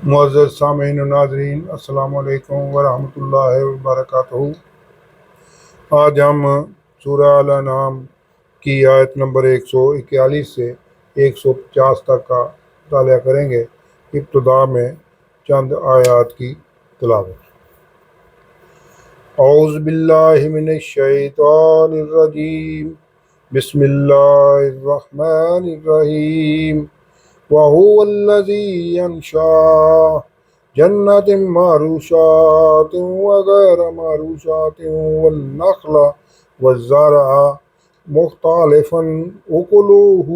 معزز سامعین و ناظرین، السلام علیکم ورحمۃ اللہ وبرکاتہ۔ آج ہم سورہ الانعام کی آیت نمبر 141 سے 150 تک کا مطالعہ کریں گے۔ ابتدا میں چند آیات کی تلاوت۔ اعوذ باللہ من الشیطان الرجیم، بسم اللہ الرحمن الرحیم۔ وَهُوَ الَّذِي يَنشَأُ جنات معروشات وغیر معروشات والنخل والزرع مختلفا أكله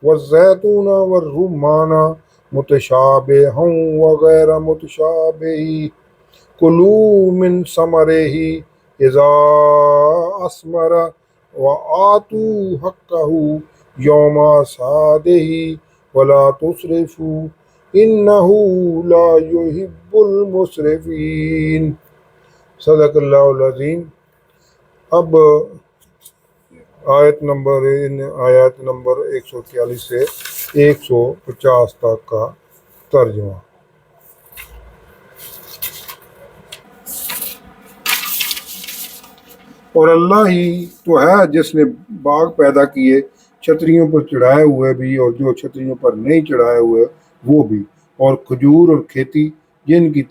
والزيتون والرمان متشابها وغیر متشابه كلوا من ثمره إذا أثمر وآتوا حقه يوم حصاده ولا تسرفوا انہ لا یحب المسرفین۔ صدق اللہ العظیم۔ اب آیت نمبر 141 سے 150 تک کا ترجمہ۔ اور اللہ ہی تو ہے جس نے باغ پیدا کیے، چھتریوں پر چڑھائے ہوئے بھی اور جو چھتریوں پر نہیں چڑھائے ہوئے وہ بھی، اور کھجور اور کھیتی جن کے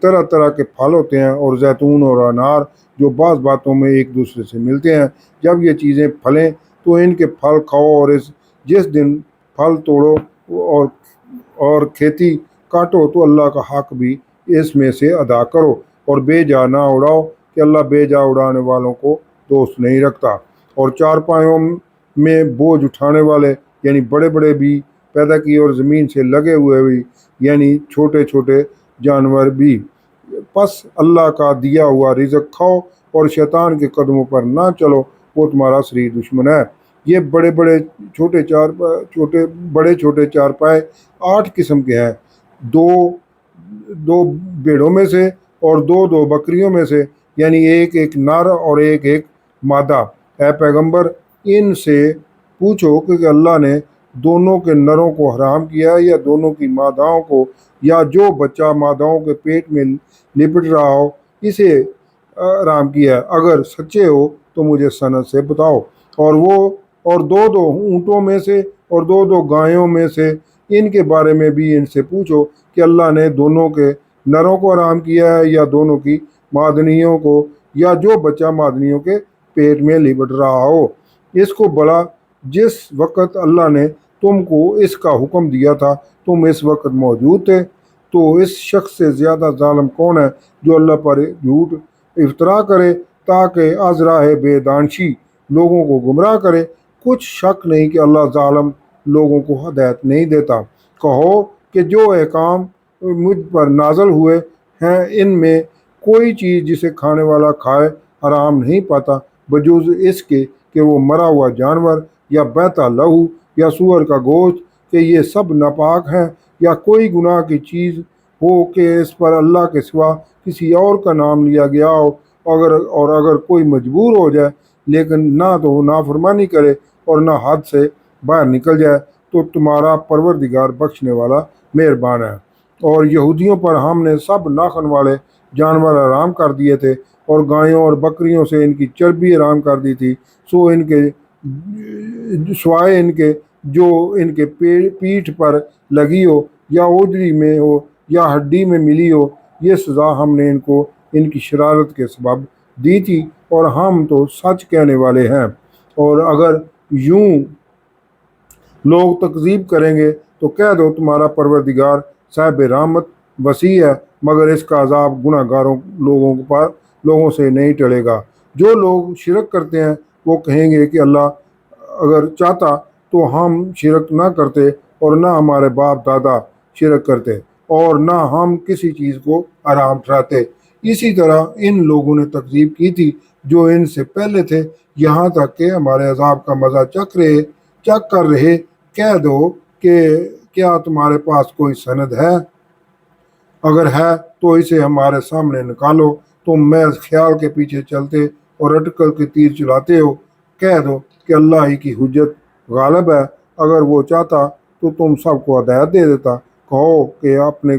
طرح طرح کے پھل ہوتے ہیں، اور زیتون اور انار جو بعض باتوں میں ایک دوسرے سے ملتے ہیں۔ جب یہ چیزیں پھلیں تو ان کے پھل کھاؤ، اور جس دن پھل توڑو اور کھیتی کاٹو تو اللہ کا حق بھی اس میں سے ادا کرو، اور بے جا نہ اڑاؤ کہ اللہ بے جا اڑانے والوں کو دوست نہیں رکھتا۔ اور چارپائیوں میں بوجھ اٹھانے والے یعنی بڑے بڑے بھی پیدا کیے، اور زمین سے لگے ہوئے بھی یعنی چھوٹے چھوٹے جانور بھی۔ پس اللہ کا دیا ہوا رزق کھاؤ اور شیطان کے قدموں پر نہ چلو، وہ تمہارا شریک دشمن ہے۔ یہ بڑے چھوٹے چارپائے 8 قسم کے ہیں، دو بھیڑوں میں سے اور دو بکریوں میں سے، یعنی ایک نر اور ایک مادہ۔ اے پیغمبر، ان سے پوچھو کہ اللہ نے دونوں کے نروں کو حرام کیا یا دونوں کی ماداؤں کو، یا جو بچہ ماداؤں کے پیٹ میں لپٹ رہا ہو اسے حرام کیا؟ اگر سچے ہو تو مجھے سند سے بتاؤ۔ اور دو اونٹوں میں سے اور دو گایوں میں سے، ان کے بارے میں بھی ان سے پوچھو کہ اللہ نے دونوں کے نروں کو حرام کیا ہے یا دونوں کی مادنیوں کو، یا جو بچہ مادنیوں کے پیٹ میں لپٹ رہا ہو۔ اس کو بلا جس وقت اللہ نے تم کو اس کا حکم دیا تھا تم اس وقت موجود تھے۔ تو اس شخص سے زیادہ ظالم کون ہے جو اللہ پر جھوٹ افطرا کرے تاکہ از راہ بے دانشی لوگوں کو گمراہ کرے؟ کچھ شک نہیں کہ اللہ ظالم لوگوں کو ہدایت نہیں دیتا۔ کہو کہ جو احکام مجھ پر نازل ہوئے ہیں ان میں کوئی چیز جسے کھانے والا کھائے حرام نہیں پاتا بجز اس کے کہ وہ مرا ہوا جانور یا بہتا لہو یا سور کا گوشت، کہ یہ سب ناپاک ہیں، یا کوئی گناہ کی چیز ہو کہ اس پر اللہ کے سوا کسی اور کا نام لیا گیا ہو، اگر کوئی مجبور ہو جائے لیکن نہ تو نافرمانی کرے اور نہ حد سے باہر نکل جائے تو تمہارا پروردگار بخشنے والا مہربان ہے۔ اور یہودیوں پر ہم نے سب ناخن والے جانور حرام کر دیے تھے، اور گایوں اور بکریوں سے ان کی چربی حرام کر دی تھی، سوائے ان کے جو ان کے پیٹھ پر لگی ہو یا اوجری میں ہو یا ہڈی میں ملی ہو۔ یہ سزا ہم نے ان کو ان کی شرارت کے سبب دی تھی، اور ہم تو سچ کہنے والے ہیں۔ اور اگر یوں لوگ تکذیب کریں گے تو کہہ دو تمہارا پروردگار صاحب رحمت وسیع ہے، مگر اس کا عذاب گناہ گاروں لوگوں سے نہیں ٹلے گا۔ جو لوگ شرک کرتے ہیں وہ کہیں گے کہ اللہ اگر چاہتا تو ہم شرک نہ کرتے، اور نہ ہمارے باپ دادا شرک کرتے، اور نہ ہم کسی چیز کو حرام ٹھہراتے۔ اسی طرح ان لوگوں نے تکذیب کی تھی جو ان سے پہلے تھے، یہاں تک کہ ہمارے عذاب کا مزہ چکھ کر رہے۔ کہہ دو کہ کیا تمہارے پاس کوئی سند ہے؟ اگر ہے تو اسے ہمارے سامنے نکالو۔ تم محض خیال کے پیچھے چلتے اور اٹکل کے تیر چلاتے ہو۔ کہہ دو کہ اللہ ہی کی حجت غالب ہے، اگر وہ چاہتا تو تم سب کو ہدایت دے دیتا۔ کہو کہ اپنے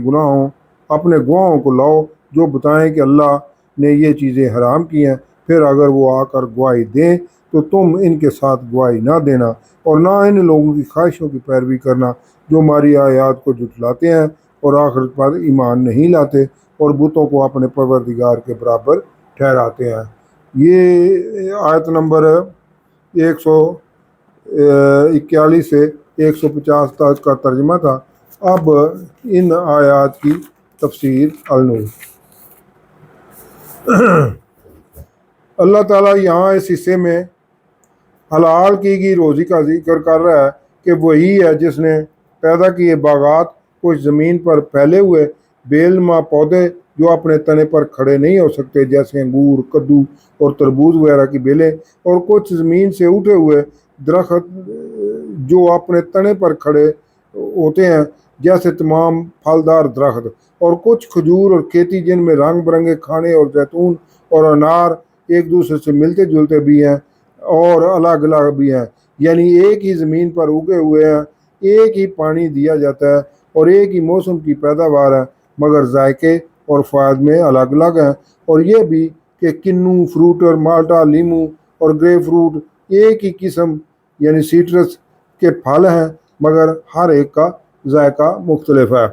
گواہوں کو لاؤ جو بتائیں کہ اللہ نے یہ چیزیں حرام کی ہیں، پھر اگر وہ آ کر گواہی دیں تو تم ان کے ساتھ گواہی نہ دینا اور نہ ان لوگوں کی خواہشوں کی پیروی کرنا جو ہماری آیات کو جھٹلاتے ہیں اور آخرت پر ایمان نہیں لاتے اور بتوں کو اپنے پروردگار کے برابر ٹھہراتے ہیں۔ یہ آیت نمبر 141 سے 150 تک کا ترجمہ تھا۔ اب ان آیات کی تفسیر النور۔ اللہ تعالیٰ یہاں اس حصے میں حلال کی گئی روزی کا ذکر کر رہا ہے کہ وہی ہے جس نے پیدا کیے باغات، کچھ زمین پر پھیلے ہوئے بیل نما پودے جو اپنے تنے پر کھڑے نہیں ہو سکتے جیسے انگور، کدو اور تربوز وغیرہ کی بیلیں، اور کچھ زمین سے اٹھے ہوئے درخت جو اپنے تنے پر کھڑے ہوتے ہیں جیسے تمام پھلدار درخت، اور کچھ کھجور اور کھیتی جن میں رنگ برنگے کھانے اور زیتون اور انار ایک دوسرے سے ملتے جلتے بھی ہیں اور الگ الگ بھی ہیں، یعنی ایک ہی زمین پر اگے ہوئے ہیں، ایک ہی پانی دیا جاتا ہے اور ایک ہی موسم کی پیداوار ہے، مگر ذائقے اور فوائد میں الگ الگ ہیں۔ اور یہ بھی کہ کنو، فروٹ اور مالٹا، لیمو اور گریپ فروٹ ایک ہی قسم یعنی سیٹرس کے پھل ہیں، مگر ہر ایک کا ذائقہ مختلف ہے۔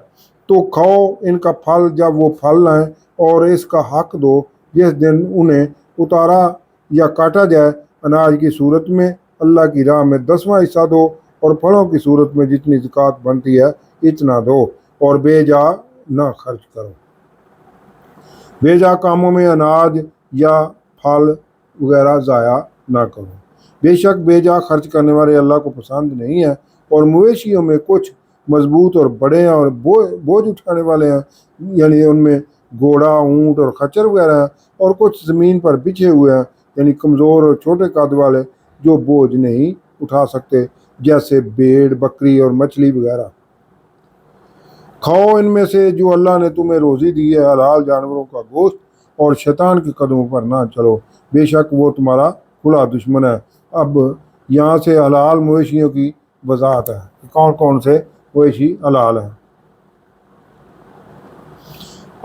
تو کھاؤ ان کا پھل جب وہ پھل لائیں اور اس کا حق دو جس دن انہیں اتارا یا کاٹا جائے، اناج کی صورت میں اللہ کی راہ میں 10واں حصہ دو اور پھلوں کی صورت میں جتنی زکوٰۃ بنتی ہے اتنا دو، اور بے جا نہ خرچ کرو۔ بے جا کاموں میں اناج یا پھل وغیرہ ضائع نہ کرو۔ بے شک بے جا خرچ کرنے والے اللہ کو پسند نہیں ہیں، اور مویشیوں میں کچھ مضبوط اور بڑے ہیں اور بوجھ اٹھانے والے ہیں، یعنی ان میں گھوڑا، اونٹ اور خچر وغیرہ ہیں، اور کچھ زمین پر بچھے ہوئے ہیں یعنی کمزور اور چھوٹے قد والے جو بوجھ نہیں اٹھا سکتے جیسے بھیڑ، بکری اور مچھلی وغیرہ۔ کھاؤ ان میں سے جو اللہ نے تمہیں روزی دی ہے، حلال جانوروں کا گوشت، اور شیطان کے قدموں پر نہ چلو، بے شک وہ تمہارا کھلا دشمن ہے۔ اب یہاں سے حلال مویشیوں کی وضاحت ہے، کون کون سے مویشی حلال ہیں۔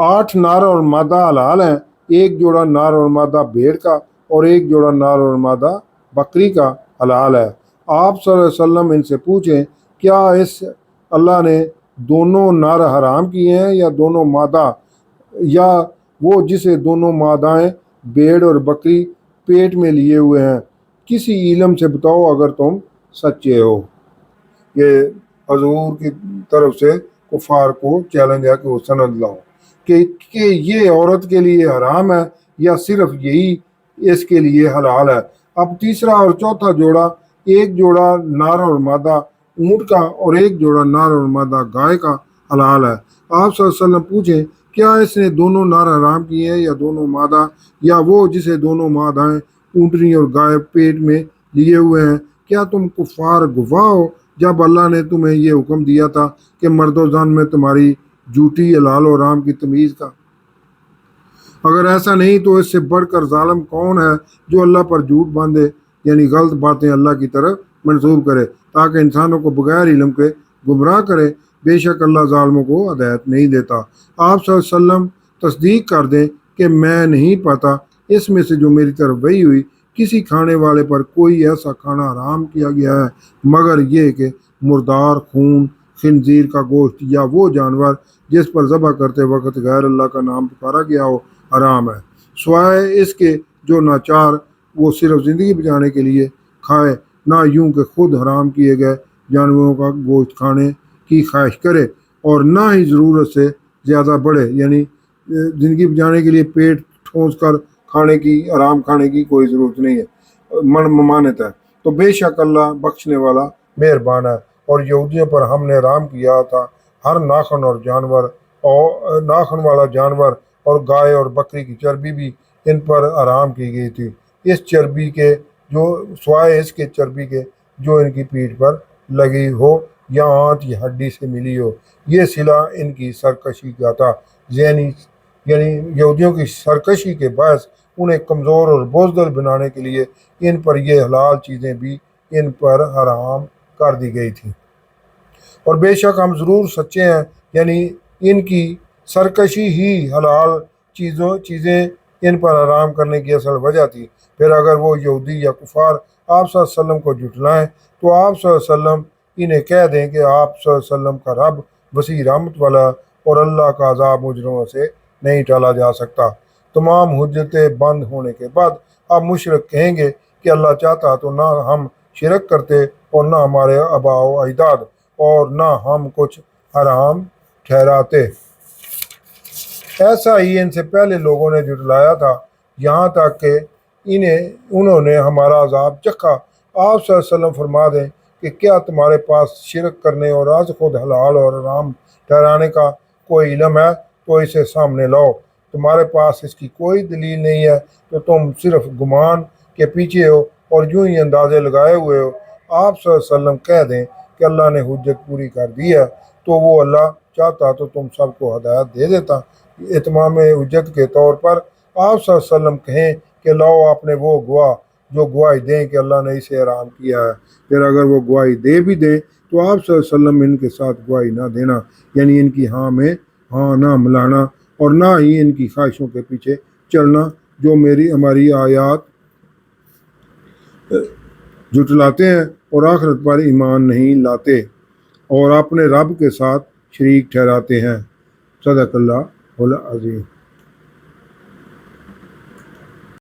8 نر اور مادہ حلال ہیں، ایک جوڑا نر اور مادہ بھیڑ کا اور ایک جوڑا نر اور مادہ بکری کا حلال ہے۔ آپ صلی اللہ علیہ وسلم ان سے پوچھیں، کیا اس اللہ نے دونوں نر حرام کیے ہیں یا دونوں مادہ، یا وہ جسے دونوں مادائیں بھیڑ اور بکری پیٹ میں لیے ہوئے ہیں؟ کسی علم سے بتاؤ اگر تم سچے ہو۔ یہ حضور کی طرف سے کفار کو چیلنج ہے کہ وہ سند لاؤ کہ یہ عورت کے لیے حرام ہے یا صرف یہی اس کے لیے حلال ہے۔ اب تیسرا اور چوتھا جوڑا، ایک جوڑا نر اور مادہ اونٹ کا اور ایک جوڑا نر اور مادہ گائے کا حلال ہے۔ آپ صلی اللہ علیہ وسلم پوچھیں، کیا اس نے دونوں نر حرام کیے ہیں یا دونوں مادہ، یا وہ جسے دونوں مادائیں اونٹنی اور گائے پیٹ میں لیے ہوئے ہیں؟ کیا تم کفار گواہ ہو جب اللہ نے تمہیں یہ حکم دیا تھا کہ مرد و زن میں تمہاری جھوٹی حلال و حرام کی تمیز کا؟ اگر ایسا نہیں تو اس سے بڑھ کر ظالم کون ہے جو اللہ پر جھوٹ باندھے، یعنی غلط باتیں اللہ کی طرف منسوب کرے تاکہ انسانوں کو بغیر علم کے گمراہ کرے۔ بے شک اللہ ظالموں کو ہدایت نہیں دیتا۔ آپ صلی اللہ علیہ وسلم تصدیق کر دیں کہ میں نہیں پاتا اس میں سے جو میری طرف وحی ہوئی کسی کھانے والے پر کوئی ایسا کھانا حرام کیا گیا ہے مگر یہ کہ مردار، خون، خنزیر کا گوشت یا وہ جانور جس پر ذبح کرتے وقت غیر اللہ کا نام پکارا گیا ہو حرام ہے، سوائے اس کے جو ناچار وہ صرف زندگی بچانے کے لیے کھائے، نہ یوں کہ خود حرام کیے گئے جانوروں کا گوشت کھانے کی خواہش کرے، اور نہ ہی ضرورت سے زیادہ بڑھے، یعنی زندگی بچانے کے لیے پیٹ ٹھونس کر کھانے کی، حرام کھانے کی کوئی ضرورت نہیں ہے، ممانعت ہے۔ تو بے شک اللہ بخشنے والا مہربان ہے۔ اور یہودیوں پر ہم نے حرام کیا تھا ہر ناخن والا جانور اور گائے اور بکری کی چربی بھی ان پر حرام کی گئی تھی، اس چربی کے جو سوائے اس کے چربی کے جو ان کی پیٹھ پر لگی ہو یا آنت یا ہڈی سے ملی ہو، یہ صلہ ان کی سرکشی کا تھا، یعنی یہودیوں کی سرکشی کے باعث انہیں کمزور اور بزدل بنانے کے لیے ان پر یہ حلال چیزیں بھی ان پر حرام کر دی گئی تھی۔ اور بے شک ہم ضرور سچے ہیں یعنی ان کی سرکشی ہی حلال چیزیں ان پر حرام کرنے کی اصل وجہ تھی۔ پھر اگر وہ یہودی یا کفار آپ صلی اللہ علیہ وسلم کو جھٹلائیں تو آپ صلی اللہ علیہ وسلم انہیں کہہ دیں کہ آپ صلی اللہ علیہ وسلم کا رب وسیع رحمت والا اور اللہ کا عذاب مجرموں سے نہیں ٹالا جا سکتا۔ تمام حجتیں بند ہونے کے بعد اب مشرک کہیں گے کہ اللہ چاہتا تو نہ ہم شرک کرتے اور نہ ہمارے آباء و اجداد اور نہ ہم کچھ حرام ٹھہراتے۔ ایسا ہی ان سے پہلے لوگوں نے جھٹلایا تھا یہاں تک کہ انہوں نے ہمارا عذاب چکھا۔ آپ صلی اللہ علیہ وسلم فرما دیں کہ کیا تمہارے پاس شرک کرنے اور از خود حلال اور حرام ٹھہرانے کا کوئی علم ہے تو اسے سامنے لاؤ۔ تمہارے پاس اس کی کوئی دلیل نہیں ہے تو تم صرف گمان کے پیچھے ہو اور یوں ہی اندازے لگائے ہوئے ہو۔ آپ صلی اللہ علیہ وسلم کہہ دیں کہ اللہ نے حجت پوری کر دی ہے تو وہ اللہ چاہتا تو تم سب کو ہدایت دے دیتا۔ اتمام حجت کے طور پر آپ صلی اللہ علیہ وسلم کہیں کہ لاؤ اپنے وہ گواہ جو گواہی دیں کہ اللہ نے اسے حرام کیا ہے۔ پھر اگر وہ گواہی دے بھی دیں تو آپ صلی اللہ علیہ وسلم ان کے ساتھ گواہی نہ دینا، یعنی ان کی ہاں میں ہاں نہ ملانا اور نہ ہی ان کی خواہشوں کے پیچھے چلنا جو ہماری آیات جھٹلاتے ہیں اور آخرت پر ایمان نہیں لاتے اور اپنے رب کے ساتھ شریک ٹھہراتے ہیں۔ صدق اللہ العظیم۔